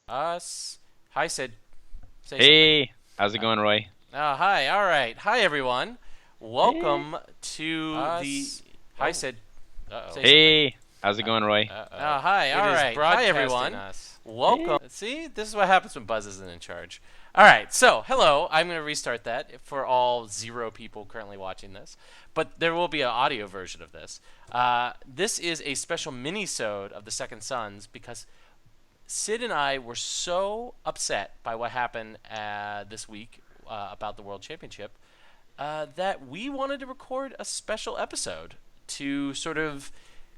Us. Hi, Sid. Say something. Hey, how's it going, Roy? Hi. All right. Hi, everyone. Hey, Welcome to the. Hi, Sid. Say something. hey, how's it going, Roy? Hi. All right. Hi, everyone. Welcome. Hey, See, this is what happens when Buzz isn't in charge. All right. So, hello. I'm going to restart that for all 0 people currently watching this, but there will be an audio version of this. This is a special mini-sode of the Second Sons because Sid and I were so upset by what happened this week about the World Championship that we wanted to record a special episode to sort of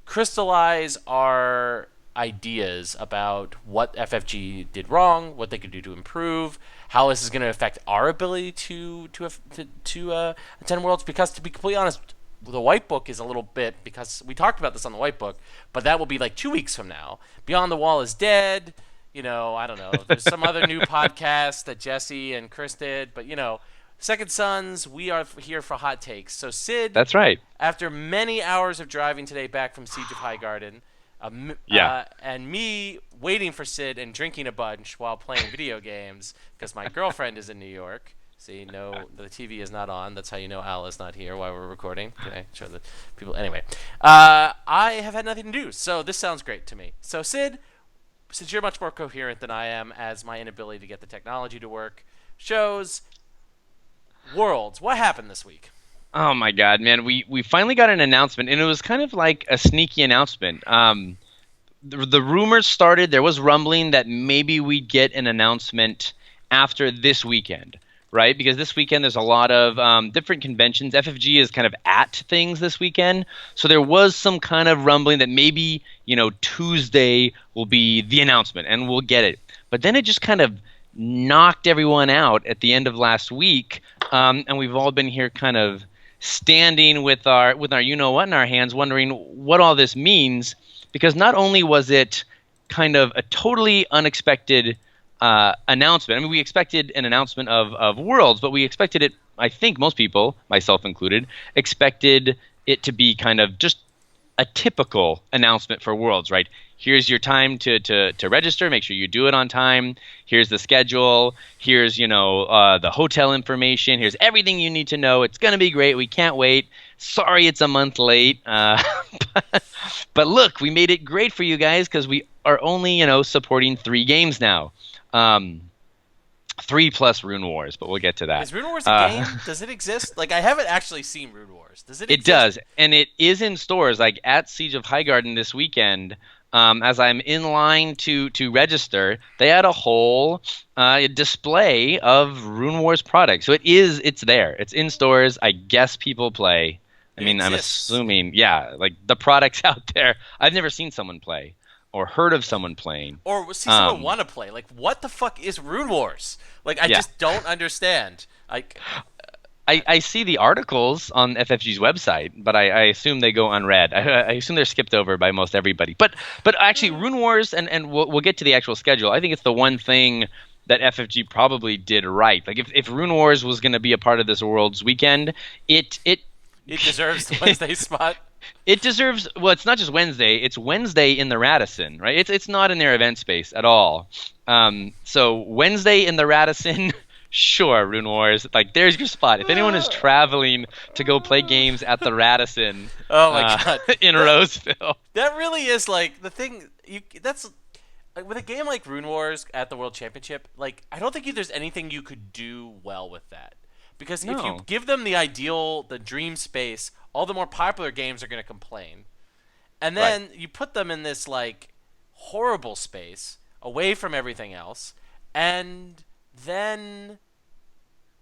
crystallize our ideas about what FFG did wrong, what they could do to improve, how this is going to affect our ability to attend Worlds. Because to be completely honest, the white book is a little bit, because we talked about this on the white book, but that will be like 2 weeks from now. Beyond the Wall is dead. I don't know. There's some other new podcast that Jesse and Chris did, but Second Sons, we are here for hot takes. So Sid, that's right. after many hours of driving today back from Siege of Highgarden, Yeah, and me waiting for Sid and drinking a bunch while playing video games because my girlfriend is in New York. See, no, the TV is not on. That's how you know Al is not here while we're recording. Can I show the people? Anyway, I have had nothing to do, so this sounds great to me. So, Sid, since you're much more coherent than I am, as my inability to get the technology to work shows, Worlds, what happened this week? oh my God, man, we finally got an announcement, and it was kind of like a sneaky announcement. The rumors started. There was rumbling that maybe we'd get an announcement after this weekend, right? Because this weekend there's a lot of different conventions. FFG is kind of at things this weekend, so there was some kind of rumbling that maybe Tuesday will be the announcement and we'll get it. But then it just kind of knocked everyone out at the end of last week, and we've all been here kind of standing with our you know what in our hands, wondering what all this means. Because not only was it kind of a totally unexpected announcement. I mean, we expected an announcement of Worlds, but we expected it. I think most people, myself included, expected it to be kind of just a typical announcement for Worlds, right? Here's your time to register. Make sure you do it on time. Here's the schedule. Here's the hotel information. Here's everything you need to know. It's gonna be great. We can't wait. Sorry, it's a month late. But look, we made it great for you guys because we are only supporting 3 games now. 3 plus Rune Wars, but we'll get to that. Is Rune Wars a game? Does it exist? Like, I haven't actually seen Rune Wars. Does it It exist? does, and it is in stores. Like at Siege of Highgarden this weekend, as I'm in line to register, they had a whole display of Rune Wars products. So it's there. It's in stores. I guess people play. I It mean, I'm exists. assuming, yeah, like the products out there. I've never seen someone play or heard of someone playing. Or see someone Um, want to play. Like, what the fuck is Rune Wars? Like, I yeah. just don't understand. Like, I see the articles on FFG's website, but I assume they go unread. I assume they're skipped over by most everybody. But actually, Rune Wars, and we'll get to the actual schedule. I think it's the one thing that FFG probably did right. Like if Rune Wars was going to be a part of this World's weekend, it it deserves the Wednesday spot. it deserves. Well, it's not just Wednesday. It's Wednesday in the Radisson, right? It's not in their event space at all. So Wednesday in the Radisson. Sure, Rune Wars. Like, there's your spot. If anyone is traveling to go play games at the Radisson Oh my god. in That, Roseville, that really is like the thing. That's like, with a game like Rune Wars at the World Championship. Like, I don't think there's anything you could do well with that. Because if you no, give them the dream space, all the more popular games are going to complain. And right? then you put them in this like horrible space away from everything else, and then,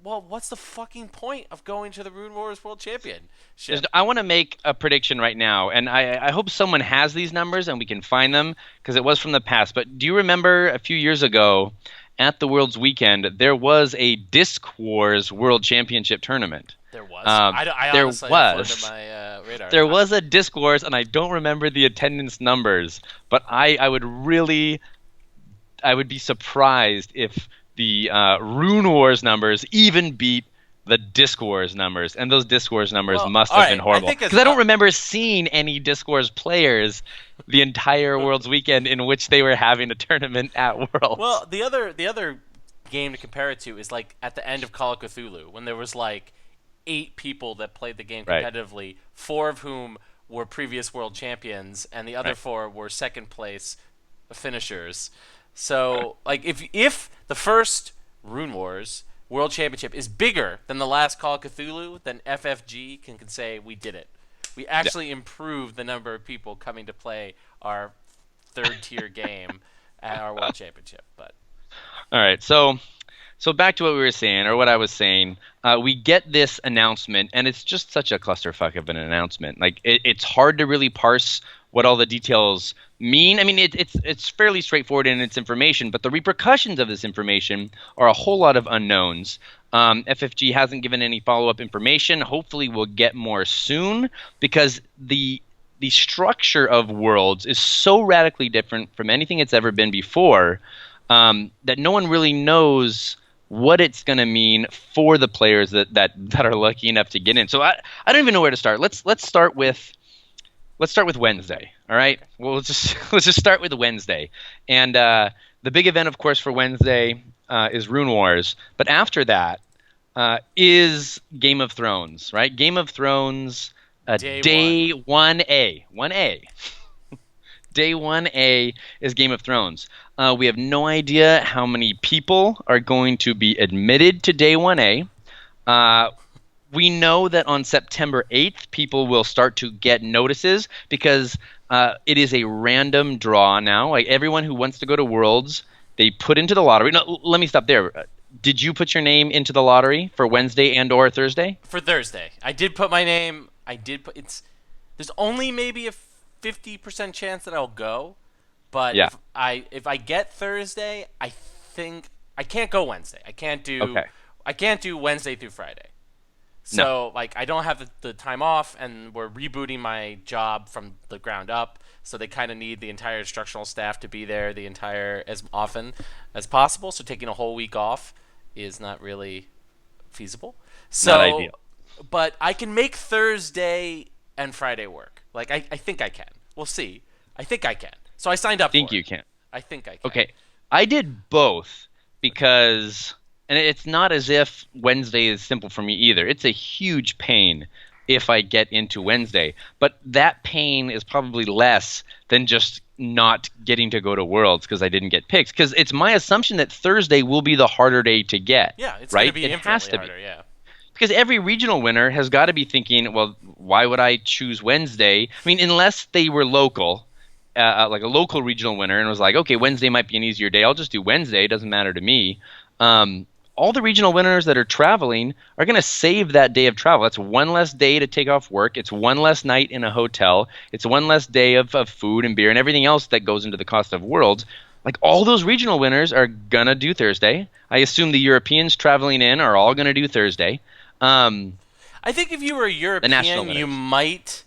well, what's the fucking point of going to the Rune Wars World Championship? I want to make a prediction right now, and I hope someone has these numbers and we can find them because it was from the past. But do you remember a few years ago at the World's Weekend there was a Disc Wars World Championship tournament? There was. Um, I there honestly it flew under was. my radar. There was a Disc Wars, and I don't remember the attendance numbers, but I would be surprised if the Rune Wars numbers even beat the Disc Wars numbers, and those Disc Wars numbers Well, must all have been right. I horrible think as because I don't remember seeing any Disc Wars players the entire Worlds weekend in which they were having a tournament at Worlds. well, the other game to compare it to is like at the end of Call of Cthulhu when there was like 8 people that played the game Right. competitively, 4 of whom were previous world champions, and the other Right. 4 were second place finishers. So, like, if the first Rune Wars World Championship is bigger than the last Call of Cthulhu, then FFG can say we did it. We Yeah. actually improved the number of people coming to play our third tier game at our World Championship. But All right. So back to what we were saying, or what I was saying. We get this announcement, and it's just such a clusterfuck of an announcement. Like it's hard to really parse what all the details mean. I mean, it's fairly straightforward in its information, but the repercussions of this information are a whole lot of unknowns. FFG hasn't given any follow-up information. Hopefully, we'll get more soon because the structure of Worlds is so radically different from anything it's ever been before that no one really knows what it's going to mean for the players that are lucky enough to get in. So I don't even know where to start. Let's start with Wednesday. All right. Well, let's just start with Wednesday, and the big event, of course, for Wednesday is Rune Wars. But after that is Game of Thrones. Right. Game of Thrones. day Day one, 1A. 1A. Day 1A is Game of Thrones. We have no idea how many people are going to be admitted to Day 1A. We know that on September 8th, people will start to get notices because it is a random draw now. Like everyone who wants to go to Worlds, they put into the lottery. No, let me stop there. Did you put your name into the lottery for Wednesday and or Thursday? for Thursday. I did put my name. I did put it's. There's only maybe a 50% chance that I'll go, but Yeah. if I get Thursday, I think I can't go Wednesday. Okay. I can't do Wednesday through Friday. No. So like I don't have the time off, and we're rebooting my job from the ground up. So they kind of need the entire instructional staff to be there the entire as often as possible. So taking a whole week off is not really feasible. So, Not ideal. but I can make Thursday and Friday work. Like I think I can. We'll see. I think I can. So I signed up Think for you it. can. I think I can. Okay. I did both because, and it's not as if Wednesday is simple for me either. It's a huge pain if I get into Wednesday. But that pain is probably less than just not getting to go to Worlds because I didn't get picked. Because it's my assumption that Thursday will be the harder day to get. Yeah, it's right? going to be It infinitely has to harder. be. Yeah. Because every regional winner has got to be thinking, well, why would I choose Wednesday? I mean, unless they were local, like a local regional winner, and was like, okay, Wednesday might be an easier day. I'll just do Wednesday. It doesn't matter to me. All the regional winners that are traveling are going to save that day of travel. That's one less day to take off work. It's one less night in a hotel. It's one less day of food and beer and everything else that goes into the cost of Worlds. Like all those regional winners are going to do Thursday. I assume the Europeans traveling in are all going to do Thursday. I think if you were a national European, you winners. might.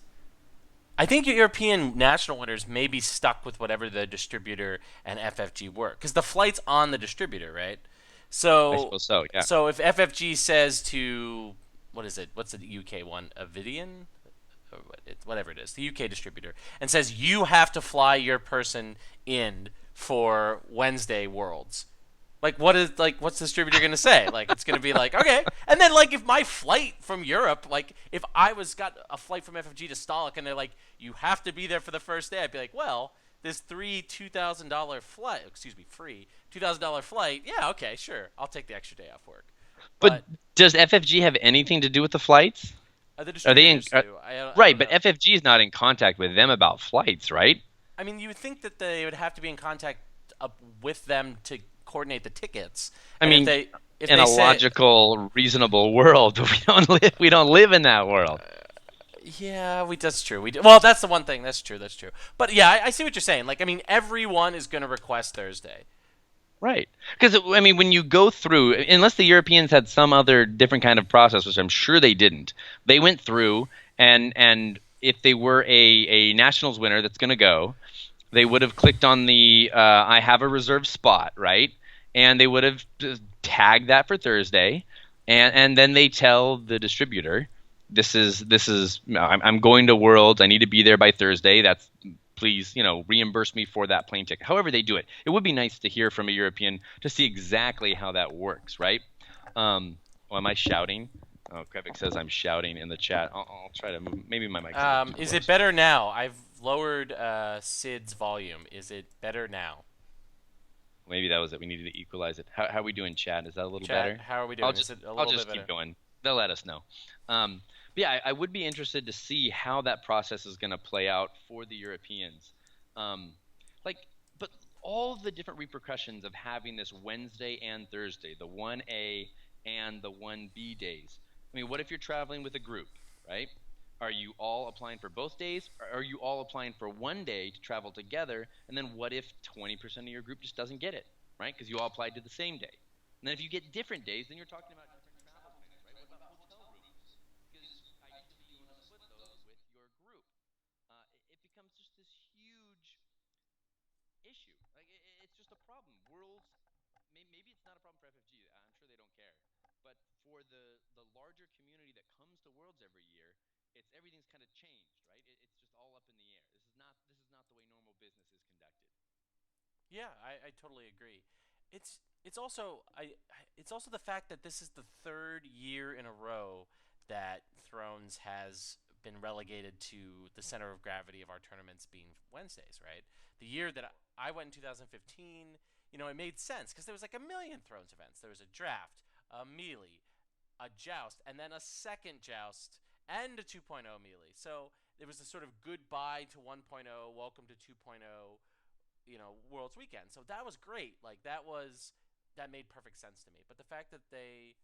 I think European national winners may be stuck with whatever the distributor and FFG work, because the flight's on the distributor, right? I So, suppose so, yeah. so if FFG says to what is it? What's the UK one? Avidian, or whatever it is, the UK distributor, and says you have to fly your person in for Wednesday Worlds. What's the distributor gonna say? Like it's gonna be like okay, and then like if my flight from Europe, like if I was got a flight from FFG to Stalik and they're like you have to be there for the first day, I'd be like well this $2,000 flight, excuse me, free $2,000 flight, yeah okay sure I'll take the extra day off work, But but does FFG have anything to do with the flights? the Are they in? distributors do. I Right, don't but know. FFG is not in contact with them about flights, right? I mean you would think that they would have to be in contact with them to coordinate the tickets. I And mean, if in they a say, logical, reasonable world, but we don't live in that world. yeah, that's true. We do. Well, that's the one thing. That's true. That's true. But yeah, I see what you're saying. Like, I mean, everyone is going to request Thursday. Right. Because, I mean, when you go through, unless the Europeans had some other different kind of process, which I'm sure they didn't, they went through, and if they were a Nationals winner that's going to go, they would have clicked on the I have a reserved spot, right? And they would have tagged that for Thursday. and then they tell the distributor, this is I'm going to Worlds. I need to be there by Thursday. That's please, reimburse me for that plane ticket. However they do it. It would be nice to hear from a European to see exactly how that works, right? Oh, am I shouting? Oh, Krevik says I'm shouting in the chat. I'll try to move. Maybe my mic's a little too Is it close. better now? I've lowered Sid's volume. Is it better now? Maybe that was it. We needed to equalize it. How are we doing, chat? Is that a little Chat, better? how are we I'll doing? Is just it a I'll little bit just keep better? going. They'll let us know. But yeah, I would be interested to see how that process is going to play out for the Europeans. Um, like, but all the different repercussions of having this Wednesday and Thursday, the 1A and the 1B days. I mean, what if you're traveling with a group, right? Are you all applying for both days? Or are you all applying for one day to travel together? And then what if 20% of your group just doesn't get it, right? Because you all applied to the same day. And then if you get different days, then you're talking about different travel plans, right? What about hotel rooms? Because ideally you want to split those with your group. It becomes just this huge issue. Like it's just a problem. Worlds, maybe it's not a problem for FFG. I'm sure they don't care, but for the larger community that comes to Worlds every year, everything's kind of changed, right? It's just all up in the air. This is not the way normal business is conducted. Yeah, I totally agree. It's also it's also the fact that this is the third year in a row that Thrones has been relegated to the center of gravity of our tournaments being Wednesdays, right? The year that I went in 2015, it made sense because there was like a million Thrones events. There was a draft, a melee, a joust, and then a second joust and a 2.0 melee. So there was a sort of goodbye to 1.0, welcome to 2.0, Worlds weekend. So that was great. Like that made perfect sense to me. But the fact that they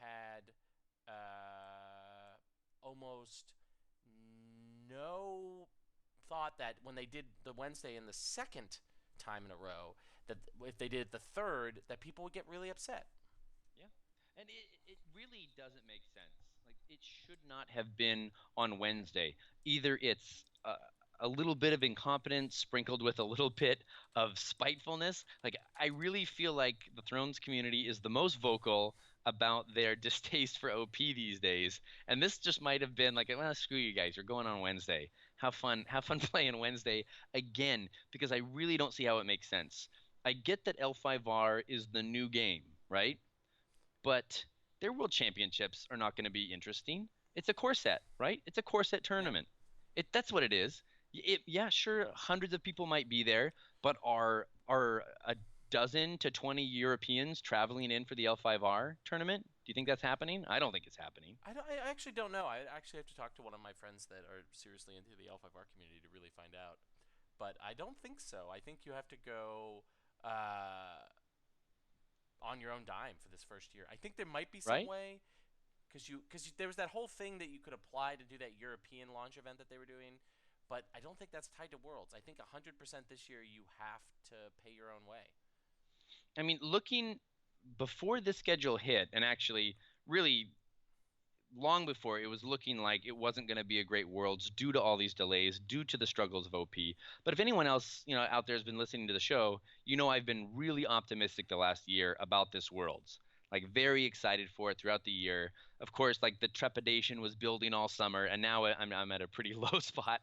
had almost no thought that when they did the Wednesday in the second time in a row, that if they did the third, that people would get really upset. Yeah. And it really doesn't make sense. Like, it should not have been on Wednesday. Either it's a little bit of incompetence sprinkled with a little bit of spitefulness. Like, I really feel like the Thrones community is the most vocal about their distaste for OP these days. And this just might have been like, well, screw you guys. You're going on Wednesday. Have fun playing Wednesday again, because I really don't see how it makes sense. I get that L5R is the new game, right? But their world championships are not going to be interesting. It's a core set, right? It's a core set Yeah. tournament. That's what it is. Yeah, sure, hundreds of people might be there, but are a dozen to 20 Europeans traveling in for the L5R tournament? Do you think that's happening? I don't think it's happening. I actually don't know. I actually have to talk to one of my friends that are seriously into the L5R community to really find out. But I don't think so. I think you have to go uh, on your own dime for this first year. I think there might be some Right? way because there was that whole thing that you could apply to do that European launch event that they were doing, but I don't think that's tied to Worlds. I think 100% this year you have to pay your own way. I mean, looking before this schedule hit, and actually, really long before, it was looking like it wasn't going to be a great Worlds due to all these delays, due to the struggles of OP. But if anyone else, out there has been listening to the show, I've been really optimistic the last year about this Worlds. Like, very excited for it throughout the year. Of course, like, the trepidation was building all summer, and now I'm at a pretty low spot.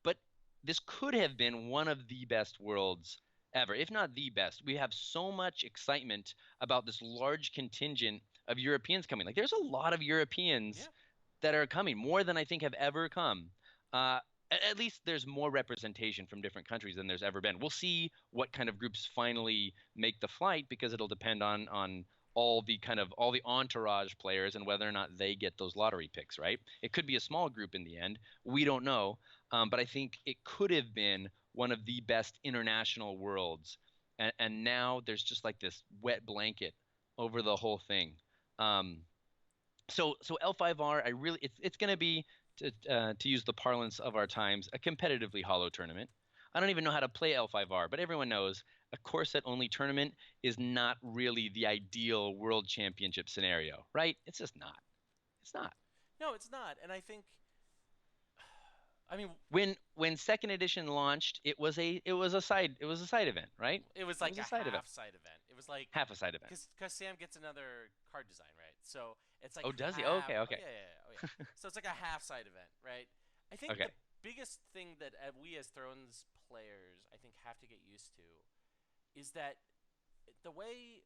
But this could have been one of the best Worlds ever, if not the best. We have so much excitement about this large contingent of Europeans coming. Like, there's a lot of Europeans Yeah. that are coming, more than I think have ever come. At least there's more representation from different countries than there's ever been. We'll see what kind of groups finally make the flight, because it'll depend on all the entourage players and whether or not they get those lottery picks, right? It could be a small group in the end. We don't know. But I think it could have been one of the best international Worlds. And now there's just like this wet blanket over the whole thing. Um, so L5R, it's going to be, to use the parlance of our times, a competitively hollow tournament. I don't even know how to play L5R, but everyone knows a core set only tournament is not really the ideal world championship scenario, right? It's just not. It's not. No, it's not. And I think I mean, When second edition launched, it was a side event, right? it was It like was a a side event, half side event. It was like half a side event. because Sam gets another card design, right? So it's like Oh, does he? Oh, half. okay, Oh okay, yeah, yeah, yeah, oh yeah. So it's like a half side event, right? I think the okay. biggest thing that we as Thrones players, I think, have to get used to is that the way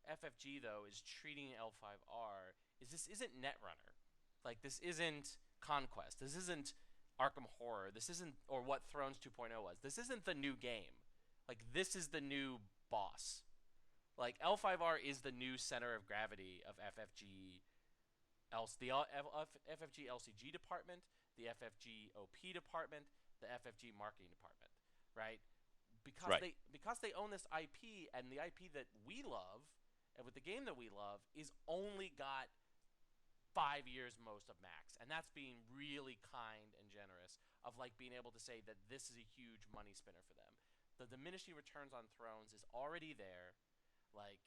FFG though is treating L5R is this isn't Netrunner, like this isn't Conquest, this isn't Arkham Horror, this isn't or what Thrones 2.0 was. This isn't the new game. Like this is the new boss. Like L5R is the new center of gravity of FFG, the FFG LCG department, the FFG OP department, the FFG marketing department, right? Because Right. they own this IP, and the IP that we love and with the game that we love is only got 5 years most of max, and that's being really kind and generous of like being able to say that this is a huge money spinner for them. The diminishing returns on Thrones is already there. Like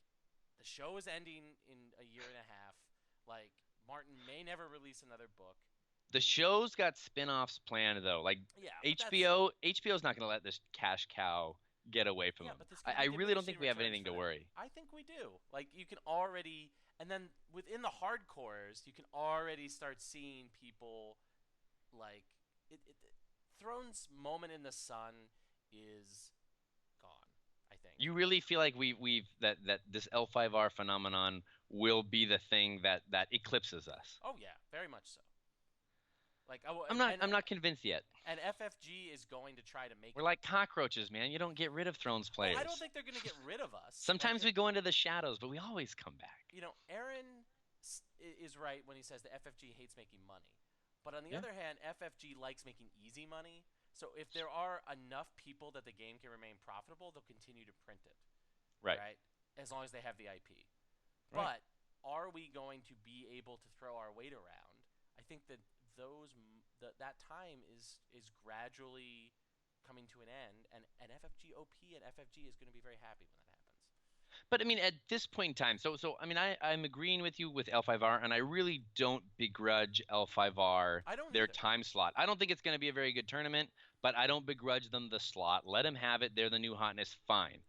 the show is ending in a year and a half. Like Martin may never release another book. The show's got spin-offs planned though. Like Yeah, but that's HBO's not going to let this cash cow get away from yeah, them. but there's I, going to I be really don't diminishing think we have returns anything for to them. worry. I think we do. Like you can already, and then within the hardcores, you can already start seeing people like Thrones moment in the sun is gone. I think. You really feel like that this L5R phenomenon will be the thing that eclipses us. Oh yeah, very much so. Like oh, I'm not I'm not convinced yet. and FFG is going to try to make We're it. like cockroaches, man. You don't get rid of Thrones Oh, I don't players. think they're going to get rid of us. Sometimes we go into the shadows, but we always come back. Aaron is right when he says that FFG hates making money. But on the Yeah. other hand, FFG likes making easy money. So if there are enough people that the game can remain profitable, they'll continue to print it, Right. right? As long as they have the IP. Right. But are we going to be able to throw our weight around? I think that that time is gradually coming to an end, and FFG OP and FFG is going to be very happy when that happens. But I mean, at this point in time, so I mean, I'm agreeing with you with L5R, and I really don't begrudge L5R I don't their either. time slot. I don't think it's going to be a very good tournament, but I don't begrudge them the slot. Let them have it. They're the new hotness. Fine.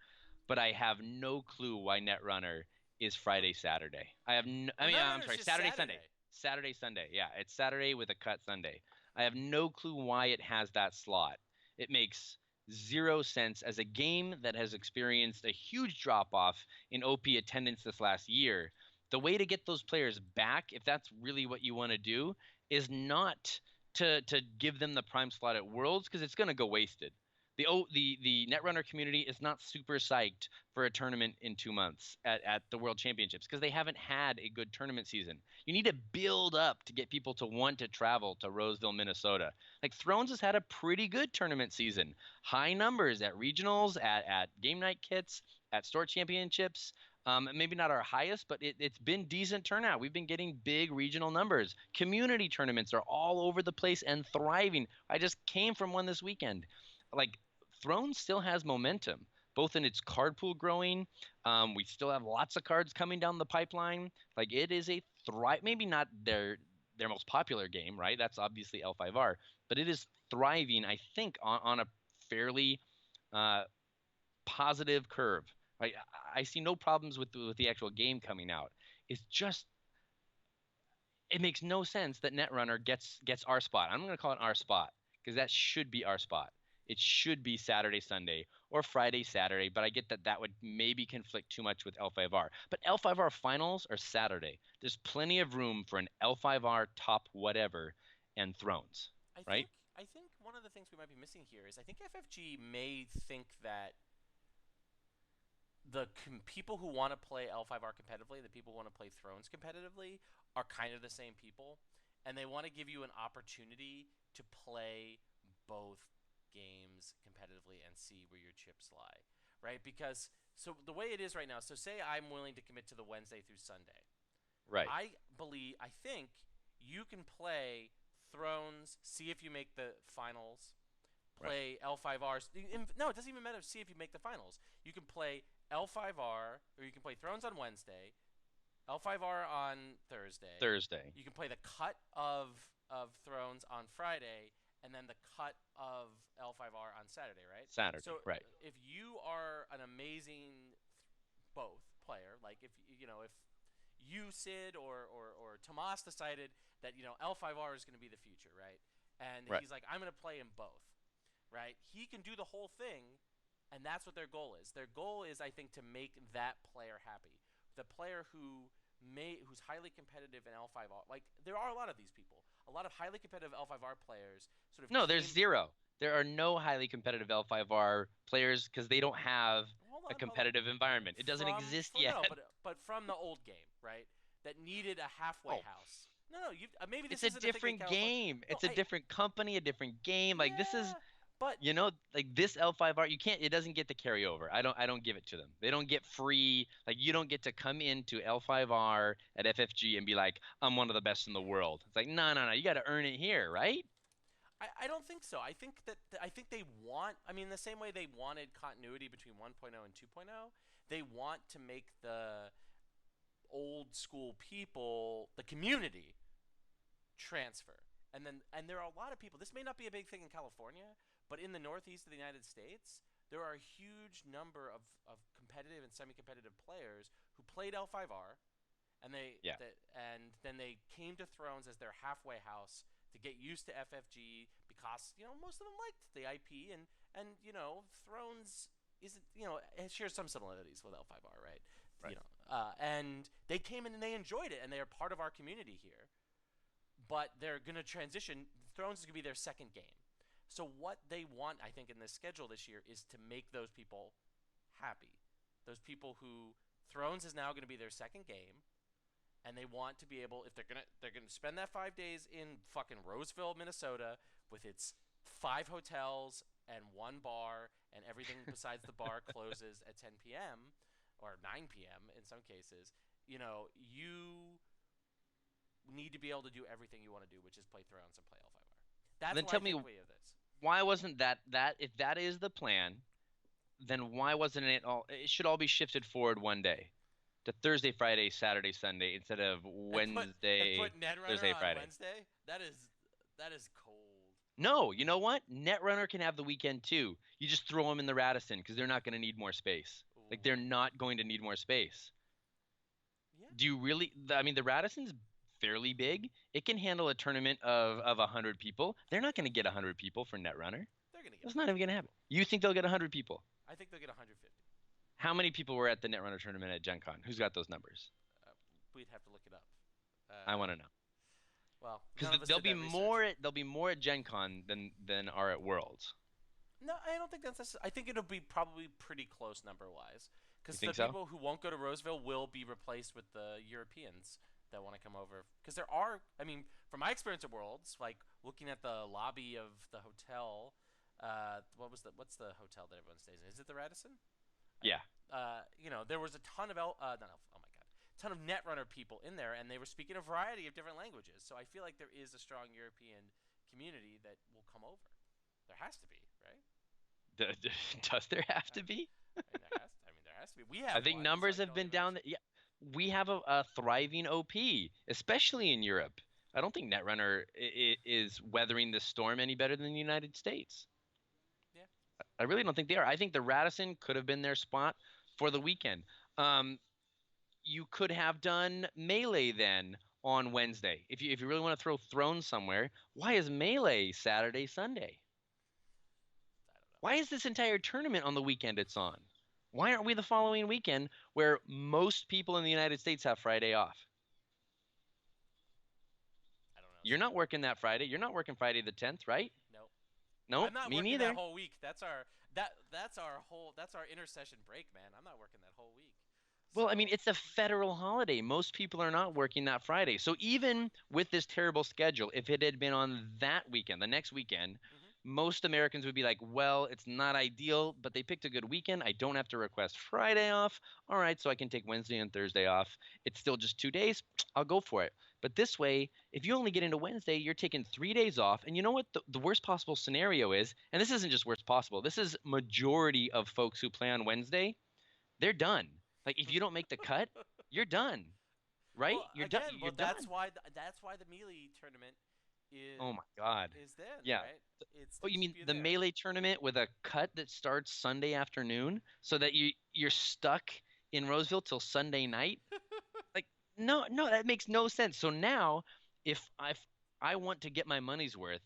But I have no clue why Netrunner is Friday, Saturday. I Well, mean, I'm Netrunner's sorry, just Saturday, Sunday. Saturday. Saturday, Sunday. Yeah, it's Saturday with a cut Sunday. I have no clue why it has that slot. It makes zero sense as a game that has experienced a huge drop off in OP attendance this last year. The way to get those players back, if that's really what you want to do, is not to give them the prime slot at Worlds because it's going to go wasted. The Netrunner community is not super psyched for a tournament in 2 months at the World Championships because they haven't had a good tournament season. You need to build up to get people to want to travel to Roseville, Minnesota. Like Thrones has had a pretty good tournament season. High numbers at regionals, at game night kits, at store championships. Maybe not our highest, but it's been decent turnout. We've been getting big regional numbers. Community tournaments are all over the place and thriving. I just came from one this weekend. Like Throne still has momentum, both in its card pool growing. We still have lots of cards coming down the pipeline. Like it is a thrive. Maybe not their most popular game, right? That's obviously L5R, but it is thriving. I think on a fairly uh, positive curve. Right? I see no problems with the actual game coming out. It's just it makes no sense that Netrunner gets our spot. I'm going to call it our spot because that should be our spot. It should be Saturday, Sunday, or Friday, Saturday, but I get that that would maybe conflict too much with L5R. But L5R finals are Saturday. There's plenty of room for an L5R top whatever and Thrones, right? I think one of the things we might be missing here is I think FFG may think that people who want to play L5R competitively, the people who want to play Thrones competitively, are kind of the same people, and they want to give you an opportunity to play both games competitively and see where your chips lie, right? Because so the way it is right now, so say I'm willing to commit to the Wednesday through Sunday. Right, I think you can play Thrones, see if you make the finals, right. play L5R. No, it doesn't even matter. See if you make the finals. You can play L5R, or you can play Thrones on Wednesday, L5R on Thursday. Thursday. You can play the cut of Thrones on Friday, and then the cut of L5R on Saturday, right? Saturday, So right? if you are an amazing both player, like if you know if you Sid or Tomas decided that L5R is going to be the future, right? And Right. he's like, I'm going to play in both, right? He can do the whole thing, and that's what their goal is. Their goal is, I think, to make that player happy. The player who's highly competitive in L5R. Like there are a lot of these people, a lot of highly competitive L5R players, sort of No, there's came. zero. There are no highly competitive L5R players because they don't have a Hold on. competitive environment. It doesn't exist From no, yet. but from the old game, right? That needed a halfway Oh, house. No, you maybe it's this a isn't a thing in different California. game. No, It's a different company, a different game. Like this is, yeah, but like this L5R, you can't. It doesn't get to carry over. I don't give it to them. They don't get free. Like you don't get to come into L5R at FFG and be like, I'm one of the best in the world. It's like, no, no, no. You got to earn it here, right? I don't think so. I think I think they want. I mean, the same way they wanted continuity between 1.0 and 2.0, they want to make the old school people, the community, transfer. And there are a lot of people. This may not be a big thing in California, but in the Northeast of the United States, there are a huge number of competitive and semi-competitive players who played L5R, and Yeah. and then they came to Thrones as their halfway house to get used to FFG because most of them liked the IP, and Thrones isn't it shares some similarities with L5R, right? Right. And they came in and they enjoyed it, and they are part of our community here. But they're going to transition. Thrones is going to be their second game. So what they want, I think, in this schedule this year is to make those people happy. Those people who Thrones is now going to be their second game, and they want to be able, if they're gonna spend that 5 days in fucking Roseville, Minnesota, with its 5 hotels and 1 bar, and everything besides the bar closes at 10 p.m. or 9 p.m. in some cases. You need to be able to do everything you want to do, which is play Thrones and play L5R. That's Then why I tell think me, we have this. why wasn't that if that is the plan, then why wasn't it all? It should all be shifted forward one day to Thursday, Friday, Saturday, Sunday instead of And put Wednesday, Netrunner Thursday, on Friday. Wednesday. That is cold. No, you know what? Netrunner can have the weekend too. You just throw them in the Radisson because they're not going to need more space. Like they're Ooh. not going to need more space. Yeah, Do you really? I mean, the Radisson's fairly big. It can handle a tournament of 100 people. They're not going to get 100 people for Netrunner. they're gonna get That's not even going to 150. happen. You think they'll get 100 people? I think they'll get 150. How many people were at the Netrunner tournament at Gen Con? Who's got those numbers? Uh, we'd have to look it up. I Uh, want to know. well, Because none of us there'll did be that research. more at Gen Con than are at Worlds. No, I don't think that's necessary. I think it'll be probably pretty close number wise, You because the think so? people who won't go to Roseville will be replaced with the Europeans that want to come over. Because there are, I mean, from my experience at Worlds, like looking at the lobby of the hotel, what's the hotel that everyone stays in? Is it the Radisson? Yeah. There was a ton of no, oh my god, ton of Netrunner people in there, and they were speaking a variety of different languages. So I feel like there is a strong European community that will come over. There has to be, right? Does there have to be? I mean, there has to be. We I have think one, so numbers I can have only been down. imagine. Yeah, we have a thriving OP, especially in Europe. I don't think Netrunner is weathering this storm any better than the United States. Yeah. I really don't think they are. I think the Radisson could have been their spot for the weekend. You could have done Melee then on Wednesday. If you really want to throw Thrones somewhere, why is Melee Saturday, Sunday? I don't know. Why is this entire tournament on the weekend it's on? Why aren't we the following weekend where most people in the United States have Friday off? I don't know, You're Sid. not working that Friday. You're not working Friday the 10th, right? Nope. I'm Nope, not me working that neither. whole week. That's our intercession break, man. I'm not working that whole week. Well, I mean, So it's a federal holiday. Most people are not working that Friday. So even with this terrible schedule, if it had been on that weekend, the next weekend, mhm. most Americans would be like, well, it's not ideal, but they picked a good weekend. I don't have to request Friday off. All right, so I can take Wednesday and Thursday off. It's still just 2 days. I'll go for it. But this way, if you only get into Wednesday, you're taking 3 days off. And you know what the worst possible scenario is? And this isn't just worst possible. This is majority of folks who play on Wednesday. They're done. Like if you don't make the cut, you're done. Right? Well, You're done. again, You're well, that's done. why that's why the melee tournament is Oh my God. then, Yeah. right? It's Oh, you keep mean you the there. melee tournament with a cut that starts Sunday afternoon so that you're stuck in Roseville till Sunday night? Like, no, no, that makes no sense. So now, if I want to get my money's worth,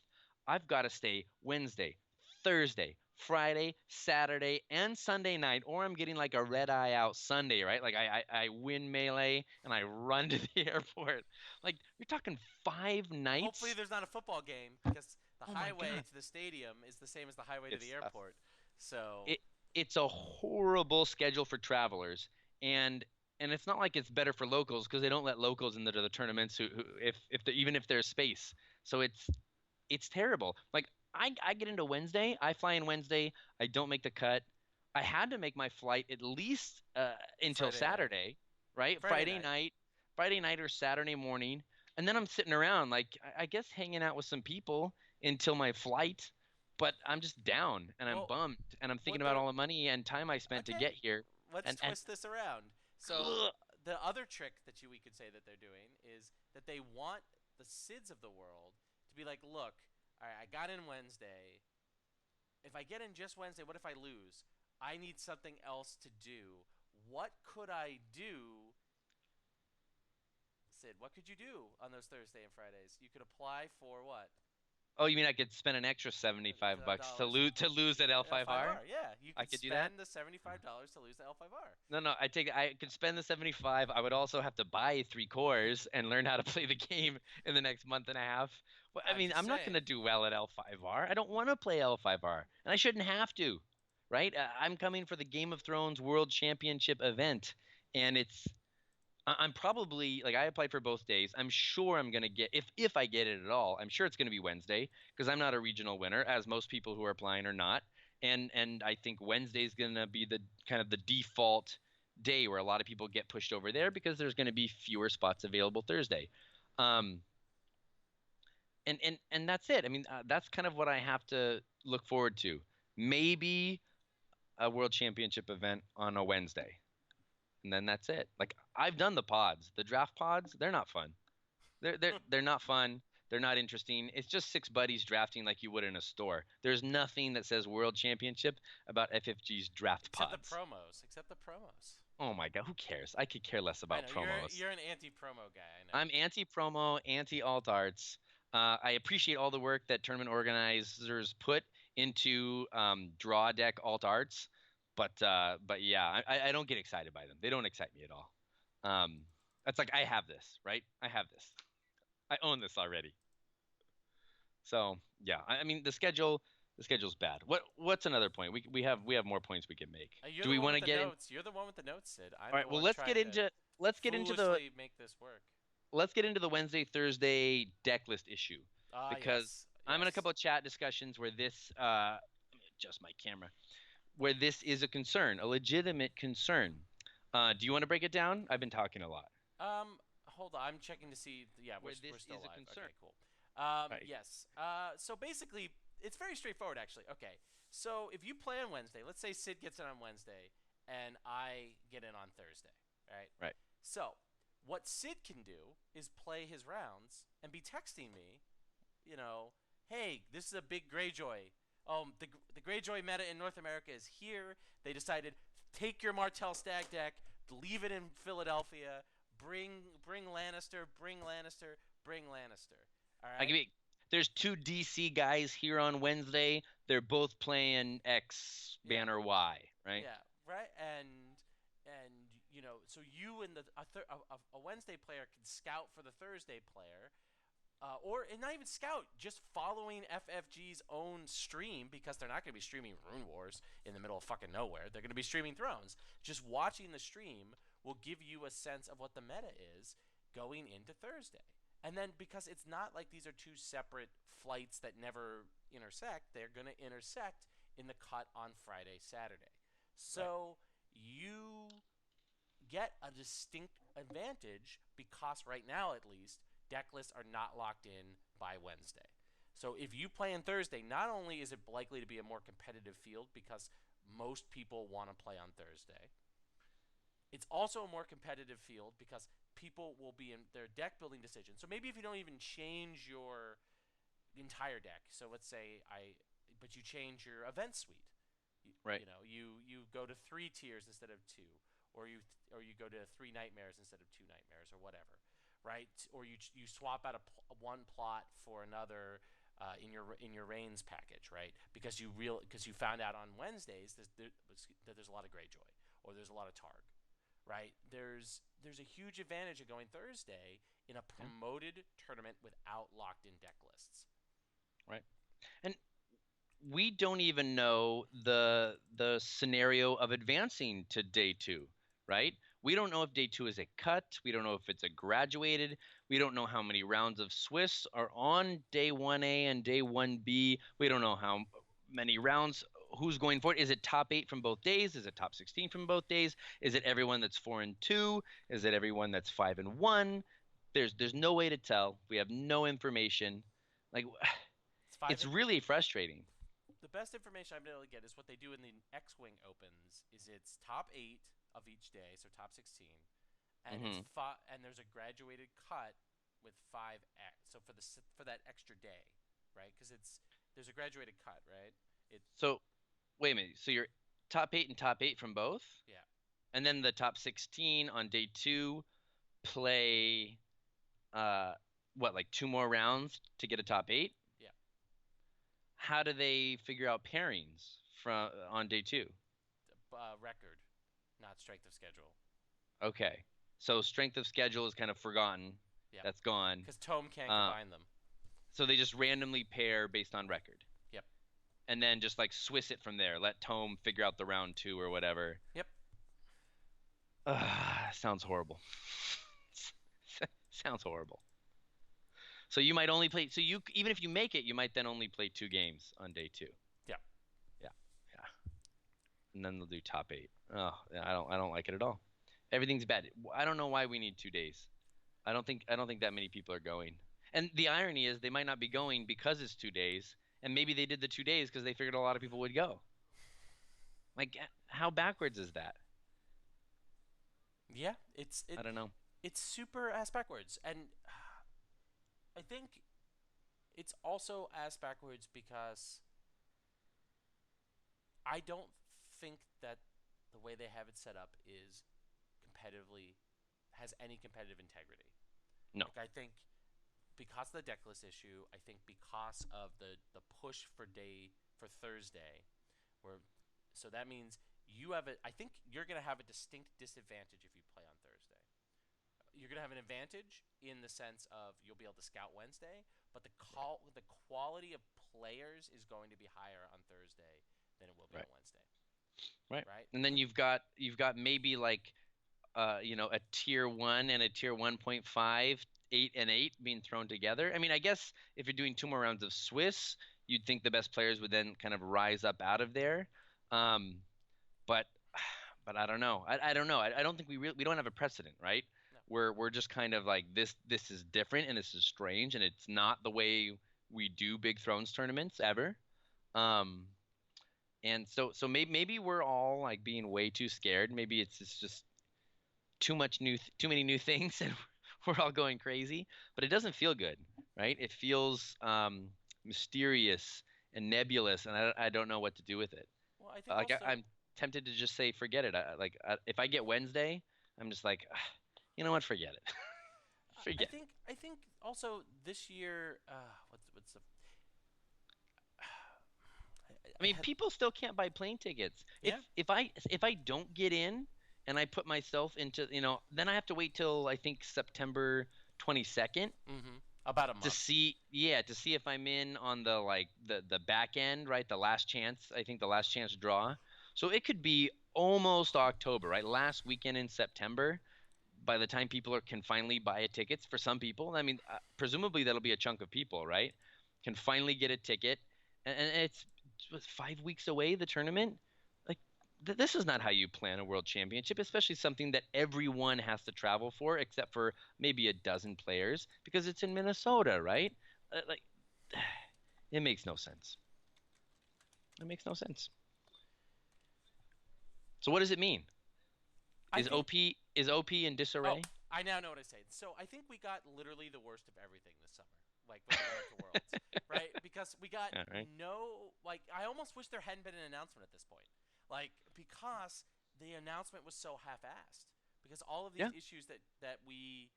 I've got to stay Wednesday, Thursday, Friday, Saturday, and Sunday night, or I'm getting like a red eye out Sunday, right? Like I win melee and I run to the airport. Like you're talking 5 nights. Hopefully, there's not a football game because the Oh my highway God, to the stadium is the same as the highway to the it's tough. airport. So, it it's a horrible schedule for travelers, and it's not like it's better for locals because they don't let locals into the tournaments who if even if there's space. So it's terrible. Like I get into Wednesday, I fly in Wednesday, I don't make the cut. I had to make my flight at least until Friday night. Saturday, right? Friday night. Friday night or Saturday morning, and then I'm sitting around like I guess hanging out with some people until my flight. But I'm just down and I'm Well, bummed and I'm thinking what about they're all the money and time I spent to okay. get here. Let's And twist this around. So ugh, the other trick that we could say that they're doing is that they want the Sids of the world to be like, look, all right, I got in Wednesday. If I get in just Wednesday, what if I lose? I need something else to do. What could I do, Sid? What could you do on those Thursday and Fridays? You could apply for what? oh, you mean I could spend an extra 75 bucks Dollars. to lose at L5R? L5R, yeah. You I could could do that? spend the $75 to lose the L5R. No, no, I could spend the 75. I would also have to buy 3 cores and learn how to play the game in the next month and a half. Well, I I'm mean, just I'm not going saying. to do well at L5R. I don't want to play L5R, and I shouldn't have to, right? I'm coming for the Game of Thrones World Championship event, and I'm probably like I applied for both days. I'm sure I'm going to get if I get it at all. I'm sure it's going to be Wednesday because I'm not a regional winner, as most people who are applying are not. And I think Wednesday is going to be the kind of the default day where a lot of people get pushed over there because there's going to be fewer spots available Thursday. Um, and that's it. I mean, that's kind of what I have to look forward to. Maybe a world championship event on a Wednesday, and then that's it. Like I've done the pods, the draft pods. They're not fun. They're not fun. They're not interesting. It's just six buddies drafting like you would in a store. There's nothing that says World Championship about FFG's draft Except the pods. promos. Except the promos. Oh my God, who cares? I could care less I about know promos. you're an anti-promo guy. I know. I'm anti-promo, anti-alt arts. I appreciate all the work that tournament organizers put into draw deck alt arts, but yeah, I don't get excited by them. They don't excite me at all. That's like I have this, right? I have this. I own this already. So yeah, I mean the schedule's bad. What's another point? We have more points we can make. You're Do the we one want with to the get in? notes. You're the one with the notes, Sid. All I'm right. the Well, one trying to let's get into the foolishly make this work. Wednesday Thursday deck list issue Ah, because yes, I'm in a yes. couple of chat discussions where this let me adjust my camera where this is a concern, a legitimate concern. Do you want to break it down? I've been talking a lot. Hold on. I'm checking to see. Yeah, Where we're this still is a live. concern. Okay, cool. Right. Yes. So basically, it's very straightforward, actually. Okay. So if you play on Wednesday, let's say Sid gets in on Wednesday, and I get in on Thursday, right? Right. So what Sid can do is play his rounds and be texting me, hey, this is a big Greyjoy. The Greyjoy meta in North America is here. They decided take your Martell Stag deck, leave it in Philadelphia, bring Lannister, bring Lannister, bring Lannister. All I give right. you. There's two DC guys here on Wednesday. They're both playing X Yeah. banner Y, right? Yeah. Right. And so you and a Wednesday player can scout for the Thursday player, or and not even scout, just following FFG's own stream because they're not going to be streaming Rune Wars in the middle of fucking nowhere. They're going to be streaming Thrones. Just watching the stream will give you a sense of what the meta is going into Thursday. And then because it's not like these are two separate flights that never intersect, they're going to intersect in the cut on Friday, Saturday. Right. So you get a distinct advantage because right now, at least, deck lists are not locked in by Wednesday. So if you play on Thursday, not only is it likely to be a more competitive field because most people want to play on Thursday, it's also a more competitive field because people will be in their deck building decisions. So maybe if you don't even change your entire deck. So let's say but you change your event suite. Right. You go to 3 tiers instead of two, or you go to 3 nightmares instead of 2 nightmares, or whatever, right? Or you swap out one plot for another in your Reigns package, right? Because you found out on Wednesdays that there's a lot of Greyjoy, or there's a lot of Targ, right? There's a huge advantage of going Thursday in a Yeah. promoted tournament without locked in deck lists. Right. And we don't even know the scenario of advancing to day two, right? We don't know if day two is a cut. We don't know if it's a graduated. We don't know how many rounds of Swiss are on day 1A and day 1B. We don't know how many rounds. Who's going for it? Is it top 8 from both days? Is it top 16 from both days? Is it everyone that's 4-2? Is it everyone that's 5-1? There's no way to tell. We have no information. Like, It's five. it's really frustrating. The best information I've been able to get is what they do in the X-Wing Opens. Is it's top 8 of each day, so top 16, and Hmm. and there's a graduated cut with 5x. So for that extra day, right? Because there's a graduated cut, right? It So wait a minute. So you're top 8 and top 8 from both, Yeah, and then the top 16 on day two play uh what, like two more rounds to get a top 8? yeah. How do they figure out pairings from on day two? Record, not strength of schedule. Okay. So strength of schedule is kind of forgotten. Yeah, That's gone. because Tome can't Uh, combine them. so they just randomly pair based on record. Yep, And then just like Swiss it from there. Let Tome figure out the round two or whatever. yep. Sounds horrible. Sounds horrible. So you might only play. So you even if you make it, you might then only play 2 games on day two. Yeah. Yeah, yeah. And then they'll do top 8. Oh, yeah, I don't like it at all. Everything's bad. I don't know why we need 2 days. I don't think that many people are going. And the irony is they might not be going because it's 2 days, and maybe they did the 2 days because they figured a lot of people would go. Like, how backwards is that? Yeah, I don't know. it's super ass backwards, and I think it's also ass backwards because I don't think that the way they have it set up is competitively has any competitive integrity. No. Like I think because of the deck list issue, I think because of the push for Thursday, where so that means I think you're gonna have a distinct disadvantage if you play on Thursday. You're gonna have an advantage in the sense of you'll be able to scout Wednesday, but the quality of players is going to be higher on Thursday than it will be on Right. Wednesday, Right. right? And then you've got maybe like a tier 1 and a tier 1.5, 8 and 8 being thrown together. I mean, I guess if you're doing 2 more rounds of Swiss, you'd think the best players would then kind of rise up out of there. Um, but but I don't know. I don't know. I don't think we don't have a precedent, right? No. We're just kind of like this is different and this is strange and it's not the way we do Big Thrones tournaments ever. Um, and so maybe we're all like being way too scared. Maybe it's just too many new things and we're all going crazy. But it doesn't feel good, right? It feels mysterious and nebulous, and I don't know what to do with it. Well, I think Like also I'm tempted to just say forget it. If I get Wednesday, I'm just like, you know what, forget it. I Forget it. think I think also this year what's the I mean, people still can't buy plane tickets. yeah. If I don't get in and I put myself into, then I have to wait till I think September 22nd About a to month. see, yeah, to see if I'm in on the like the back end, right? The last chance, I think the last chance draw. So it could be almost October, right? Last weekend in September. By the time people can finally buy a tickets for some people, I mean, presumably that'll be a chunk of people, right? Can finally get a ticket, and it's 5 weeks away, the tournament. Like, this is not how you plan a world championship, especially something that everyone has to travel for, except for maybe a dozen players, because it's in Minnesota, right? Like, it makes no sense. It makes no sense. So what does it mean? I Is think OP in Oh, disarray? I now know what I say. So I think we got literally the worst of everything this summer. like with the run up to Worlds, right? Because we got Yeah, right. no like. I almost wish there hadn't been an announcement at this point, like because the announcement was so half-assed. Because all of these Yeah. issues that we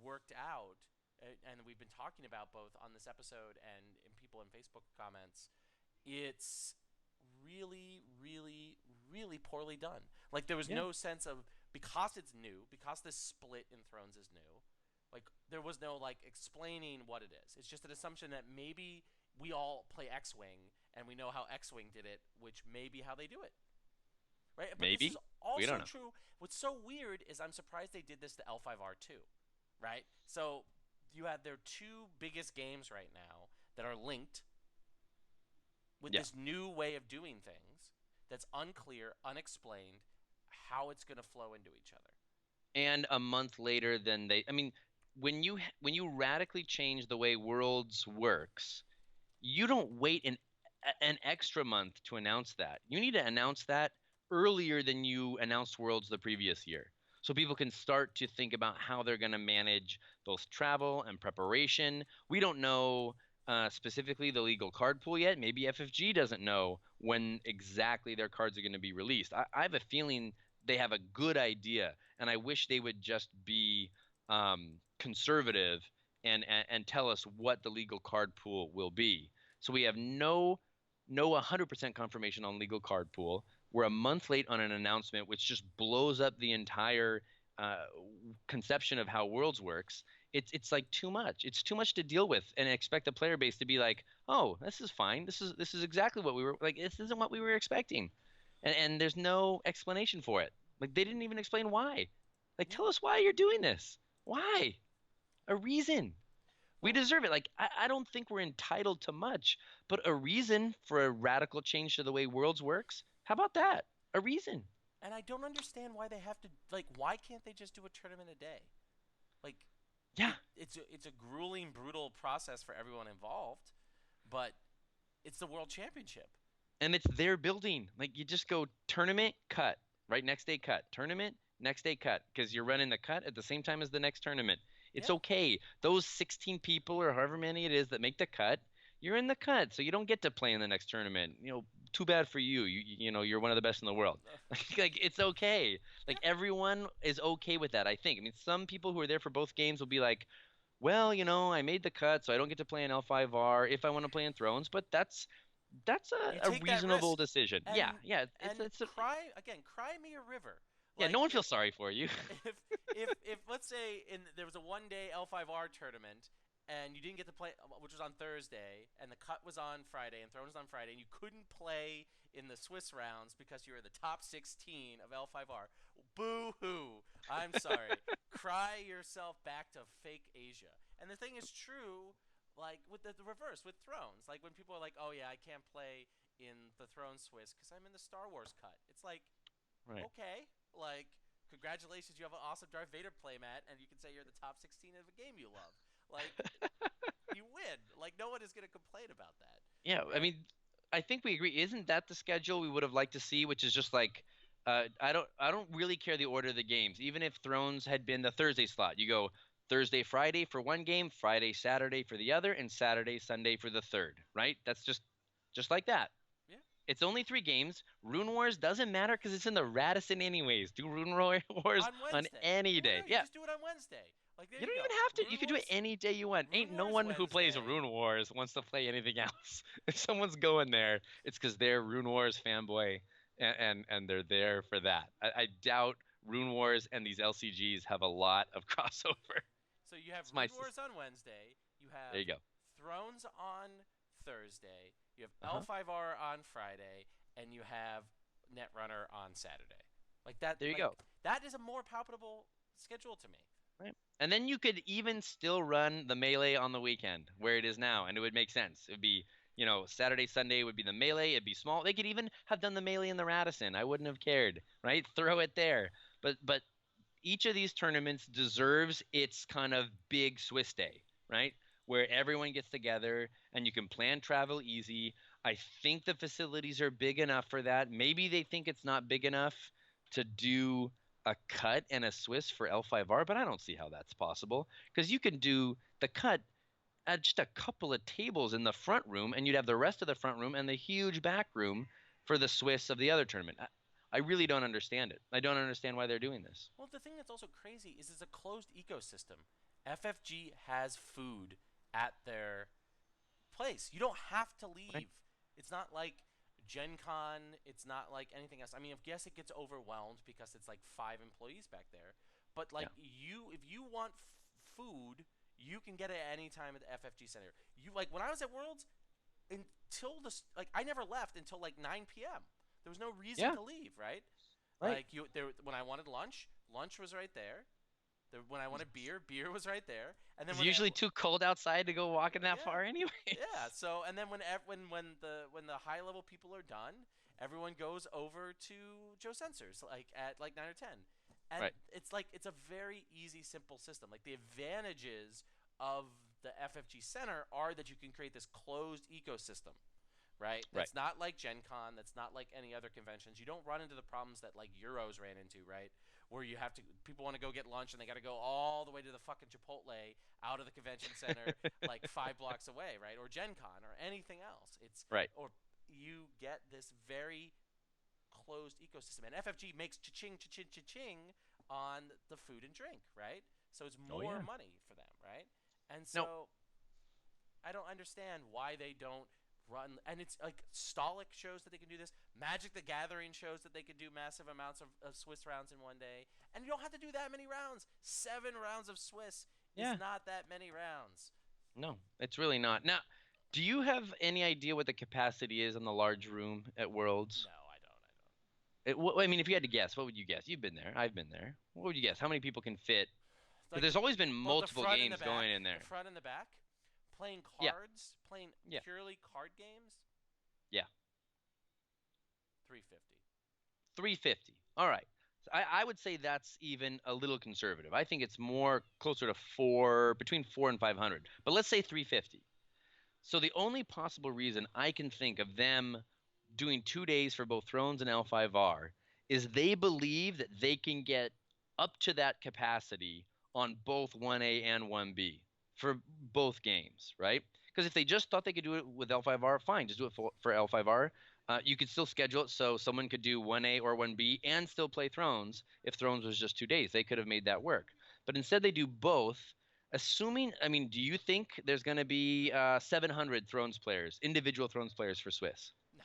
worked out and we've been talking about both on this episode and in people in Facebook comments, it's really, really, really poorly done. Like there was Yeah. no sense of because it's new, because this split in Thrones is new. Like there was no like explaining what it is. It's just an assumption that maybe we all play X-wing and we know how X-wing did it, which may be how they do it, right? But this is Maybe. We don't also know. true. What's so weird is I'm surprised they did this to L5R2, right? So you have their two biggest games right now that are linked with Yeah. this new way of doing things that's unclear, unexplained, how it's going to flow into each other. And a month later than they I mean, when you radically change the way Worlds works, you don't wait an extra month to announce that. You need to announce that earlier than you announced Worlds the previous year. So people can start to think about how they're going to manage both travel and preparation. We don't know specifically the legal card pool yet. Maybe FFG doesn't know when exactly their cards are going to be released. I have a feeling they have a good idea, and I wish they would just be conservative and tell us what the legal card pool will be. So we have no 100% confirmation on legal card pool. We're a month late on an announcement, which just blows up the entire uh, conception of how Worlds works. It's like too much. It's too much to deal with, and expect the player base to be like, "Oh, this is fine. This is exactly what we were like. This isn't what we were expecting," and there's no explanation for it. Like they didn't even explain why. Like Yeah. tell us why you're doing this. Why? A reason. We Well, deserve it. Like, I don't think we're entitled to much, but a reason for a radical change to the way Worlds works. How about that? A reason. and I don't understand why they have to like. Why can't they just do a tournament a day? Like, Yeah. it's a grueling, brutal process for everyone involved, but it's the World Championship. And it's their building. Like, you just go tournament, cut. Right? Next day, cut. Tournament, next day, cut. Because you're running the cut at the same time as the next tournament. It's Yeah. okay. Those 16 people or however many it is that make the cut, you're in the cut. So you don't get to play in the next tournament. Too bad for you. You're one of the best in the world. Like, it's okay. Like, Yeah. everyone is okay with that, I think. I mean, some people who are there for both games will be like, well, I made the cut, so I don't get to play in L5R if I want to play in Thrones, but that's You a take that reasonable risk, decision. Yeah, and yeah. and cry again. Cry me a river. Yeah. No Like one feels sorry for you. if let's say there was a 1 day L5R tournament and you didn't get to play, which was on Thursday, and the cut was on Friday and Thrones was on Friday, and you couldn't play in the Swiss rounds because you were the top 16 of L5R. Boo hoo! I'm sorry. Cry yourself back to fake Asia. And the thing is true. Like with the reverse with Thrones, like when people are like, "Oh yeah, I can't play in the Throne Swiss because I'm in the Star Wars cut." It's like, Right. okay, like congratulations, you have an awesome Darth Vader playmat, and you can say you're the top 16 of a game you love. Like you win. Like no one is gonna complain about that, Yeah. I right? mean, I think we agree. Isn't that the schedule we would have liked to see? Which is just like, I don't really care the order of the games. Even if Thrones had been the Thursday slot, you go Thursday, Friday for one game, Friday, Saturday for the other, and Saturday, Sunday for the third. Right? That's just like that. Yeah. It's only three games. Rune Wars doesn't matter because it's in the Radisson anyways. Do Wars On on Wednesday. any No, no, day. no. You Yeah. just do it on Wednesday. Like there You you don't even go. have to. You can do it any day you want. Ain't Rune no Wars one who plays Wednesday. Rune Wars wants to play anything else. If someone's going there, it's because they're Rune Wars fanboy, and they're there for that. I doubt Rune Wars and these LCGs have a lot of crossover. So you have It's my Rune Wars on Wednesday. You there you have go. Thrones on Thursday. You have Uh-huh. L5R on Friday, and you have Netrunner on Saturday. Like that. There you Like go. that is a more palpable schedule to me. Right. And then you could even still run the melee on the weekend where it is now, and it would make sense. It would be, Saturday, Sunday would be the melee. It'd be small. They could even have done the melee in the Radisson. I wouldn't have cared, right? Throw it there. But each of these tournaments deserves its kind of big Swiss day, right? Where everyone gets together and you can plan travel easy. I think the facilities are big enough for that. Maybe they think it's not big enough to do a cut and a Swiss for L5R, but I don't see how that's possible because you can do the cut add just a couple of tables in the front room, and you'd have the rest of the front room and the huge back room for the Swiss of the other tournament. I really don't understand it. I don't understand why they're doing this. Well, the thing that's also crazy is it's a closed ecosystem. FFG has food at their place. You don't have to Right? leave. It's not like Gen Con. It's not like anything else. I mean, I guess it gets overwhelmed because it's like 5 employees back there. But like Yeah. if you want food, you can get it at any time at the FFG Center. You like when I was at Worlds until this like I never left until like 9 p.m. There was no reason Yeah. to leave, right? Right. Like you there when I wanted lunch, lunch was right there. When I wanted beer, beer was right there. And then It's when usually too cold outside to go walking that yeah, far, yeah. anyways. So and then when the high level people are done, everyone goes over to Joe Sensors like at like 9 or 10, and Right. it's like it's a very easy, simple system. Like the advantages of the FFG Center are that you can create this closed ecosystem, right? Right. That's not like Gen Con. That's not like any other conventions. You don't run into the problems that like Euros ran into, right? Where you have to, people want to go get lunch and they got to go all the way to the fucking Chipotle out of the convention center, like 5 blocks away, right? Or Gen Con or anything else. Right. Or you get this very closed ecosystem. And FFG makes cha-ching, cha-ching, cha-ching on the food and drink, right? So it's Oh more yeah. money for them, right? And No. so I don't understand why they don't run. And it's like Stolic shows that they can do this. Magic the Gathering shows that they can do massive amounts of Swiss rounds in one day. And you don't have to do that many rounds. 7 rounds of Swiss is Yeah. not that many rounds. No. It's really not. Now, do you have any idea what the capacity is in the large room at Worlds? No, I don't. I don't. I mean, if you had to guess, what would you guess? You've been there. I've been there. What would you guess? How many people can fit? Because Like there's always been both the multiple front and the games going back. in The there. front and the back. Playing Yeah. cards. Playing Yeah. purely card games. Yeah. 350. 350. All right. So I would say that's even a little conservative. I think it's more closer to between four and 500. But let's say 350. So the only possible reason I can think of them doing 2 days for both Thrones and L5R is they believe that they can get up to that capacity on both 1A and 1B for both games, right? Because if they just thought they could do it with L5R, fine, just do it for L5R. You could still schedule it so someone could do 1A or 1B and still play Thrones if Thrones was just 2 days. They could have made that work. But instead, they do both. Assuming, I mean, do you think there's going to be 700 Thrones players, individual Thrones players for Swiss? No.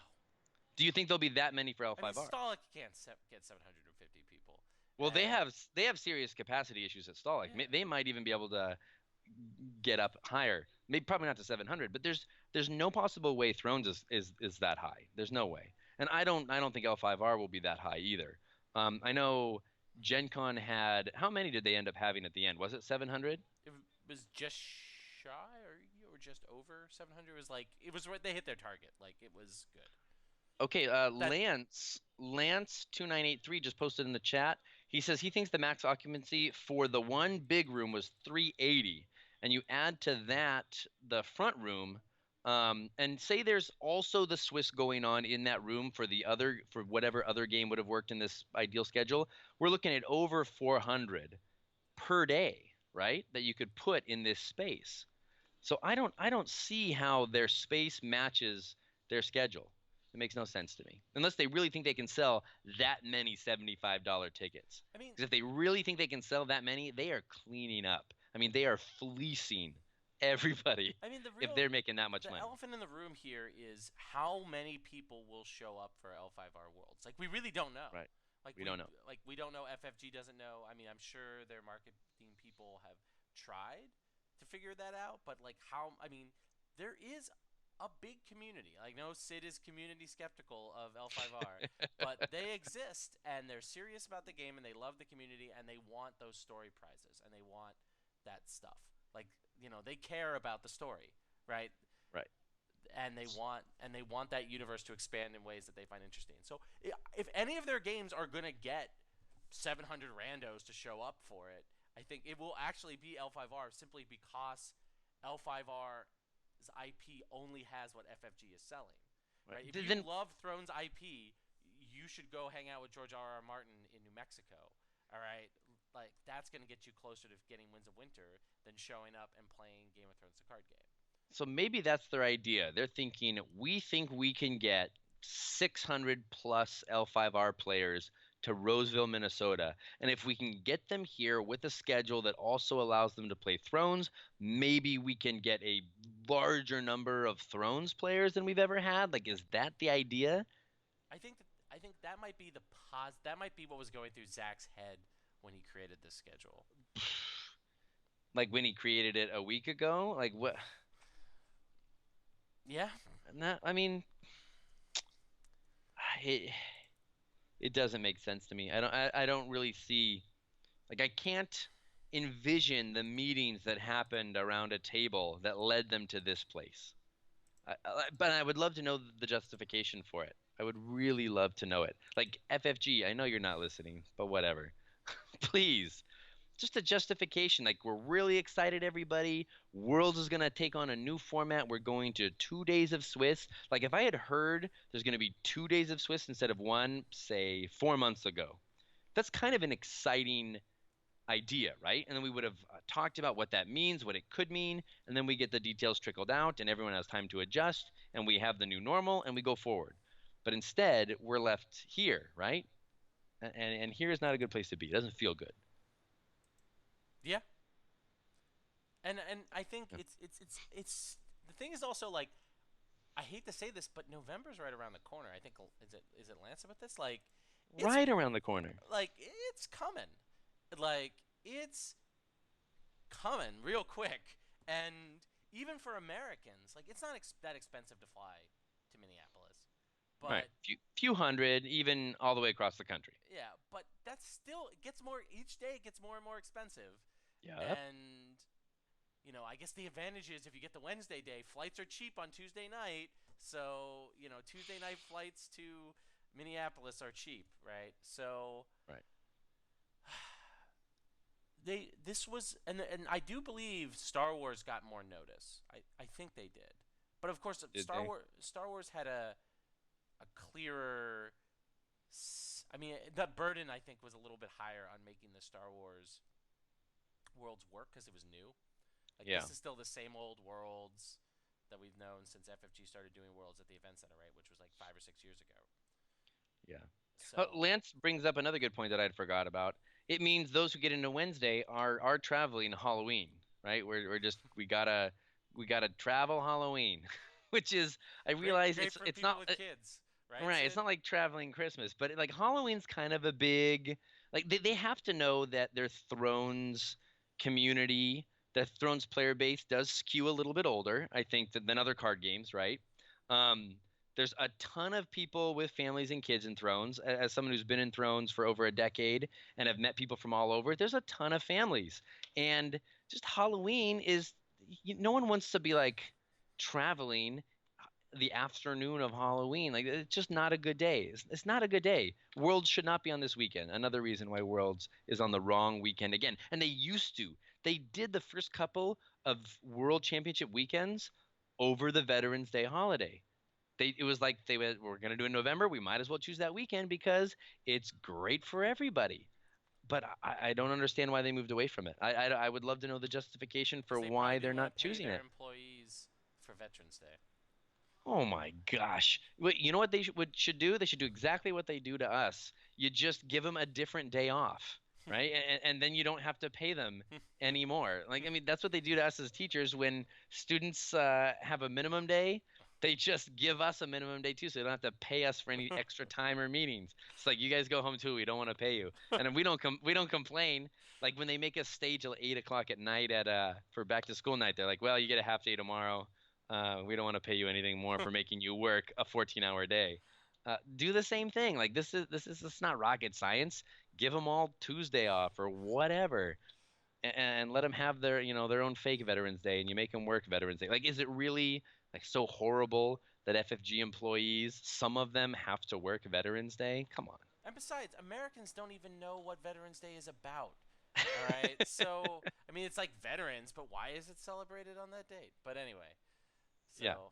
Do you think there'll be that many for I mean, L5R? Stolic can't get 750 people. Well, they And have they have serious capacity issues at Stolic. yeah. They might even be able to get up higher. Maybe probably not to 700, but there's no possible way Thrones is that high. There's no way. And I don't think L5R will be that high either. I know Gen Con had how many did they end up having at the end? Was it 700? It was just shy or just over 700. It was like it was right. They hit their target. Like it was good. Okay, That Lance 2983 just posted in the chat. He says he thinks the max occupancy for the one big room was 380, and you add to that the front room, and say there's also the Swiss going on in that room for whatever other game would have worked in this ideal schedule. We're looking at over 400 per day, right? That you could put in this space. So I don't see how their space matches their schedule. It makes no sense to me. Unless they really think they can sell that many $75 tickets. I mean, Because if they really think they can sell that many, they are cleaning up. I mean, they are fleecing everybody I mean if they're making that much the money. elephant in the room here is how many people will show up for L5R Worlds. Like we really don't know. Right. Like We don't know. we don't know. FFG doesn't know. I mean, I'm sure their marketing people have tried to figure that out, but like how? I mean, there is a big community. I know Syd is community skeptical of L5R, but they exist and they're serious about the game and they love the community and they want those story prizes and they want that stuff. Like, they care about the story, right? Right. And they want that universe to expand in ways that they find interesting. So if any of their games are going to get 700 randos to show up for it, I think it will actually be L5R simply because L5R's IP only has what FFG is selling. Right? Right. If you Then love Thrones IP, you should go hang out with George R. R. Martin in New Mexico. All right, like that's going to get you closer to getting Winds of Winter than showing up and playing Game of Thrones the card game. So maybe that's their idea. They're thinking, we think we can get 600 plus L5R players to Roseville, Minnesota. And if we can get them here with a schedule that also allows them to play Thrones, maybe we can get a larger number of Thrones players than we've ever had. Like, is that the idea? I think that might be that might be what was going through Zach's head when he created this schedule. Like when he created it a week ago? Like what? Yeah. Not, I mean, it, it doesn't make sense to me. I don't really see, like I can't envision the meetings that happened around a table that led them to this place. But I would love to know the justification for it. I would really love to know it. Like FFG, I know you're not listening, but whatever. Please, just a justification. Like we're really excited, everybody. Worlds is gonna take on a new format. We're going to 2 days of Swiss. Like if I had heard there's gonna be 2 days of Swiss instead of one, say 4 months ago, that's kind of an exciting idea, right? And then we would have talked about what that means, what it could mean, and then we get the details trickled out, and everyone has time to adjust, and we have the new normal, and we go forward. But instead, we're left here, right? And here is not a good place to be. It doesn't feel good. Yeah. And I think it's the thing is also like I hate to say this, but November's right around the corner. I think is it Lance about this? Like it's Right around the corner. it's coming. Like it's coming real quick. And even for Americans, like it's not that expensive to fly to Minneapolis. Right. But Few hundred, even all the way across the country. yeah, but that's still it gets more each day it gets more and more expensive. Yep. And I guess the advantage is if you get the Wednesday day, flights are cheap on Tuesday night. So, Tuesday night flights to Minneapolis are cheap, right? So Right. this was and I do believe Star Wars got more notice. I think they did. But of course Did they? Star Wars had a clearer I mean, the burden I think was a little bit higher on making the Star Wars worlds work because it was new. Like Yeah. this is still the same old worlds that we've known since FFG started doing worlds at the event center, right? Which was like 5 or 6 years ago. Yeah. So Lance brings up another good point that I'd forgot about. It means those who get into Wednesday are traveling Halloween, right? We gotta travel Halloween, which is I realize great for it's people not with kids, right, right. It's Sid? not like traveling Christmas, but like Halloween's kind of a big like they have to know that their Thrones community, the Thrones player base does skew a little bit older, I think, than other card games, right? Um, there's a ton of people with families and kids in Thrones. As someone who's been in Thrones for over a decade and have met people from all over, there's a ton of families. And just Halloween is, no one wants to be like traveling the afternoon of Halloween. Like it's just not a good day. It's not a good day. Worlds should not be on this weekend. Another reason why Worlds is on the wrong weekend again. And they used to. They did the first couple of World Championship weekends over the Veterans Day holiday. It was like we're going to do it in November. We might as well choose that weekend because it's great for everybody. But I don't understand why they moved away from it. I would love to know the justification Because for they probably why they're didn't want not to pay choosing their it. employees for Veterans Day. Oh my gosh. Wait, you know what they should do? They should do exactly what they do to us. You just give them a different day off, right? And then you don't have to pay them anymore. Like, I mean, that's what they do to us as teachers when students have a minimum day. They just give us a minimum day too, so they don't have to pay us for any extra time or meetings. It's like you guys go home too. We don't want to pay you, and then we don't complain. Like when they make us stay till 8 o'clock at night for back to school night, they're like, "Well, you get a half day tomorrow. We don't want to pay you anything more for making you work a 14-hour day." Do the same thing. Like this is not rocket science. Give them all Tuesday off or whatever, and let them have their own fake Veterans Day, and you make them work Veterans Day. Like, is it really like so horrible that FFG employees, some of them have to work Veterans Day? Come on. And besides, Americans don't even know what Veterans Day is about. All right. So, I mean, it's like veterans, but why is it celebrated on that date? But anyway, Yeah. so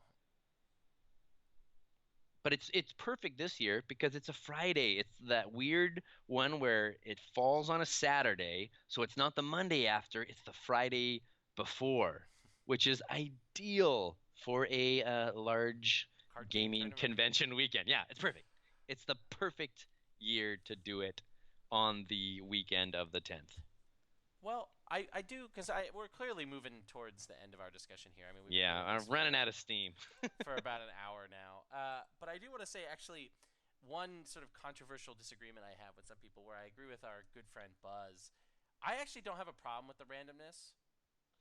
but it's perfect this year because it's a Friday. It's that weird one where it falls on a Saturday, so it's not the Monday after, it's the Friday before, which is ideal for a large Card game gaming tournament. convention weekend. Yeah, it's perfect. It's the perfect year to do it on the weekend of the 10th. Well, I do because I we're clearly moving towards the end of our discussion here. I mean, we've been Yeah, doing I'm this running out of steam. for about an hour now. But I do want to say actually one sort of controversial disagreement I have with some people where I agree with our good friend Buzz. I actually don't have a problem with the randomness.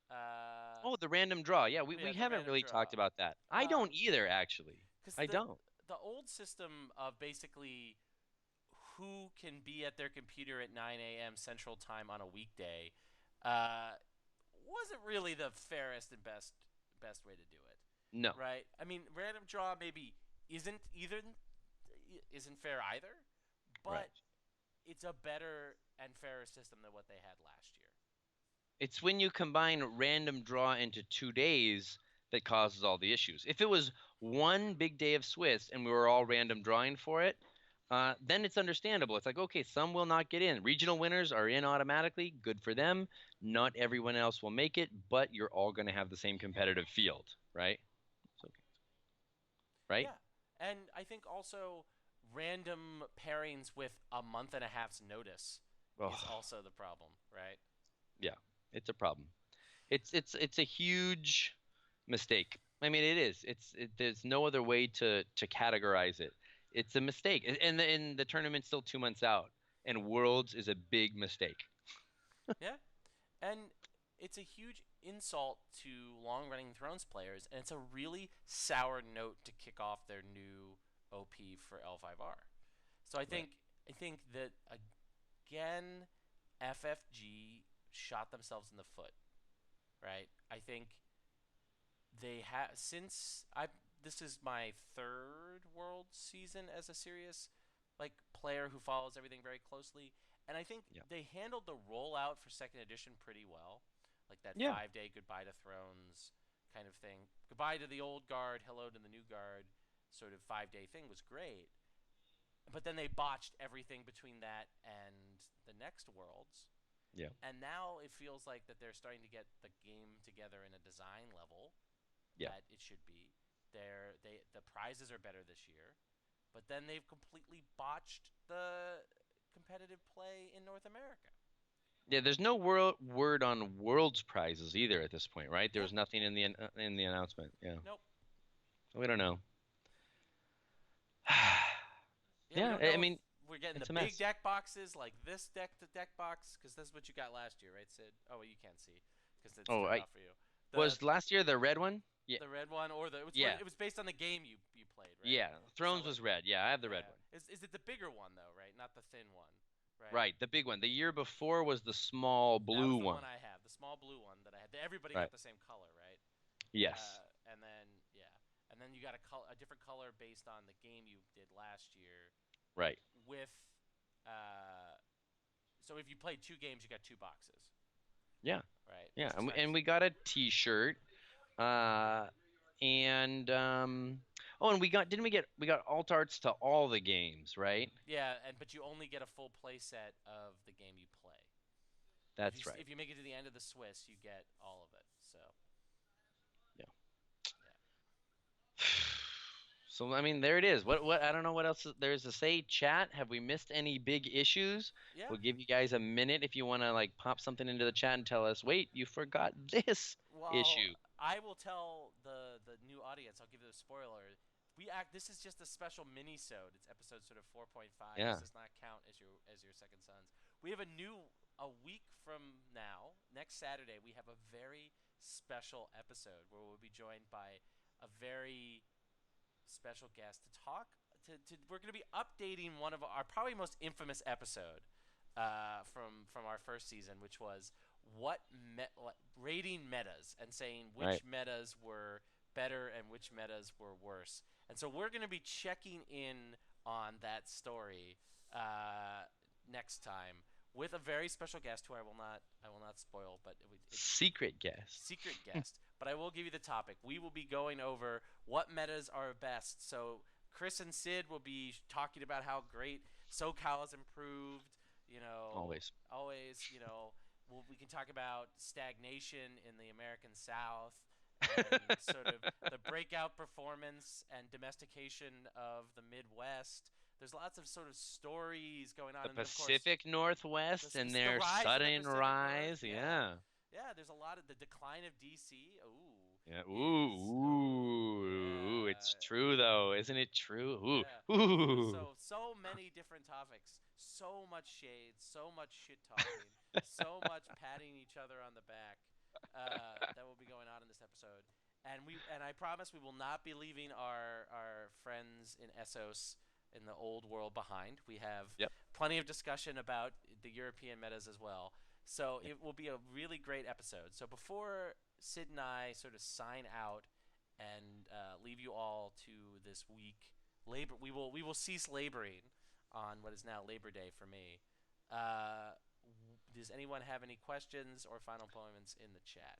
Uh, Oh, the random draw. Yeah, we yeah, the haven't random really talked draw. about that. I don't Um, either, actually. because I don't. the old system of basically who can be at their computer at 9 a.m. Central Time on a weekday uh, wasn't really the fairest and best way to do it, No. right? I mean, random draw maybe isn't either isn't fair either, Right. but it's a better and fairer system than what they had last year. It's when you combine random draw into 2 days that causes all the issues. If it was one big day of Swiss and we were all random drawing for it, then it's understandable. It's like, okay, some will not get in. Regional winners are in automatically. Good for them. Not everyone else will make it, but you're all going to have the same competitive field, right? It's okay. Right? Yeah, and I think also random pairings with a month and a half's notice is Oh, also the problem, right? yeah. It's a problem. It's a huge mistake. I mean, it is. There's no other way to categorize it. It's a mistake, and the tournament's still 2 months out, and Worlds is a big mistake. Yeah, and it's a huge insult to long-running Thrones players, and it's a really sour note to kick off their new OP for L5R. So Right. I think that again, FFG shot themselves in the foot, right? I think they have since I this is my third world season as a serious like player who follows everything very closely, and I think Yeah. they handled the rollout for second edition pretty well, like that Yeah. 5 day goodbye to Thrones kind of thing, goodbye to the old guard, hello to the new guard, sort of 5 day thing was great, but then they botched everything between that and the next worlds, Yeah. and now it feels like that they're starting to get the game together in a design level Yeah. that it should be. The prizes are better this year, but then they've completely botched the competitive play in North America. Yeah. There's no word on Worlds prizes either at this point, right? There Yeah, was nothing in the announcement. Yeah. nope. We don't know. Yeah, we Yeah. don't I know if mean, we're getting the it's a big mess. deck boxes like this deck to deck box because that's what you got last year, right, Sid? Oh, well, you can't see because it's Oh, turned I off for you. The was last year the red one. Yeah. the red one or Yeah. it was based on the game you played, right? Yeah. So Thrones like was red. Yeah, I have the red yeah, one. is it the bigger one though, right? Not the thin one, right? Right, the big one. The year before was the small That blue was the one one. I have, the small blue one that I had. Everybody got Right. the same color, right? Yes. And then yeah, and then you got a different color based on the game you did last year. Right. With, uh, so if you played 2 games, you got 2 boxes, Yeah. right? Yeah. Which is And nice. we got a T-shirt. Uh, and oh, and we got alt arts to all the games, right? Yeah, and but you only get a full play set of the game you play. That's right. If you make it to the end of the Swiss, you get all of it. So Yeah. yeah, So I mean, there it is. What I don't know what else there is to say. Chat, have we missed any big issues? yeah. We'll give you guys a minute if you want to like pop something into the chat and tell us, wait, you forgot this Well, issue. I will tell the new audience. I'll give you a spoiler. We act. This is just a special mini-sode. It's episode sort of 4.5. This Yeah. does not count as your second sons. We have a week from now, next Saturday. We have a very special episode where we'll be joined by a very special guest to talk. We're going to be updating one of our probably most infamous episode from our first season, which was rating metas and saying Right. which metas were better and which metas were worse. And so we're going to be checking in on that story next time with a very special guest who I will not spoil, but it's Secret guest. secret guest. But I will give you the topic. We will be going over what metas are best. So Chris and Sid will be talking about how great SoCal has improved. Always. Always. We can talk about stagnation in the American South and sort of the breakout performance and domestication of the Midwest. There's lots of sort of stories going on, The and then of course Pacific Northwest and the their rise of the sudden Pacific North. rise. Yeah, Yeah. yeah. There's a lot of the decline of DC. Yeah. Ooh, it's Yeah, true though, isn't it true? yeah. Ooh, ooh. So many different topics, so much shade, so much shit talking, so much patting each other on the back that will be going on in this episode. And I promise we will not be leaving our friends in Essos in the old world behind. We have Yep. plenty of discussion about the European metas as well. So Yep. it will be a really great episode. So before Sid and I sort of sign out and leave you all to this week, we will cease laboring on what is now Labor Day for me. Uh, does anyone have any questions or final comments in the chat?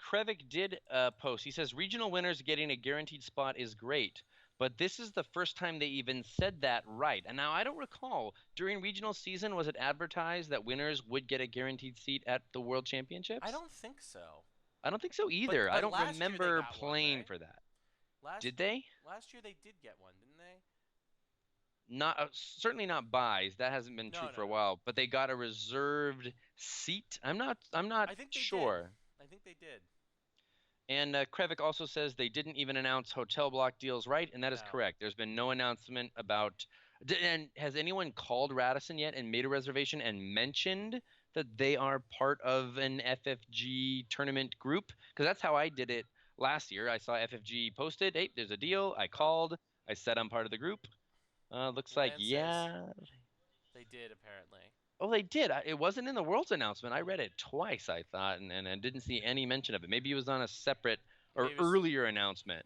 Krevik did post. He says regional winners getting a guaranteed spot is great, but this is the first time they even said that right. And now I don't recall during regional season was it advertised that winners would get a guaranteed seat at the World I Championships? don't think so. I don't think so But either. I but don't last year they remember got one, playing right? for that. Last Did they? last year they did get one, didn't they? Not certainly not buys. That hasn't been true No, for no, a no. while. But they got a reserved seat. I'm not I think they did. sure. I think they did. And Krevik also says they didn't even announce hotel block deals, right? And that is No. correct. There's been no announcement about. And has anyone called Radisson yet and made a reservation and mentioned that they are part of an FFG tournament group? Because that's how I did it last year. I saw FFG posted, hey, there's a deal. I Oh, called. I said I'm part of the group. Looks like, Rand says yeah. they did apparently. Oh, they did. It wasn't in the World's announcement. I read it twice, I thought, and I didn't see any mention of it. Maybe it was on a separate or Maybe it was earlier announcement.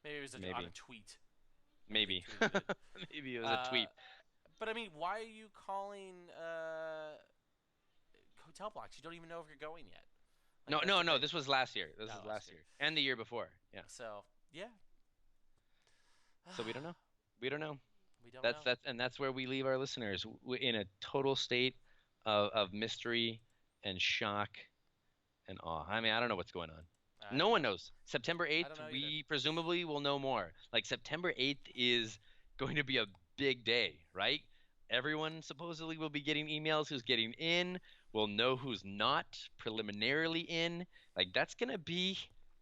on a Maybe. tweet. Maybe they Maybe. tweeted it. Maybe it was a Uh, tweet. but I mean, why are you calling hotel blocks? You don't even know if you're going yet. Like No, that's no, the no. thing. This was last year. This No, is last last year. year and the year before. Yeah. So yeah, So we don't know. We don't know. we don't That's know. that's where we leave our listeners in a total state of mystery and shock and awe. I mean, I don't know what's going on. I No don't one know. knows. September I don't 8th, know either. we presumably will know more. Like September 8th is going to be a big day, right? Everyone supposedly will be getting emails who's getting in. We'll know who's not preliminarily in. Like that's going to be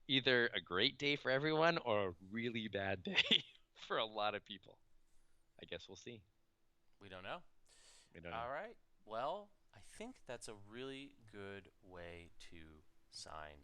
either a great day for everyone or a really bad day for a lot of people. I guess we'll see. We don't know. We don't know. All right. Well, I think that's a really good way to sign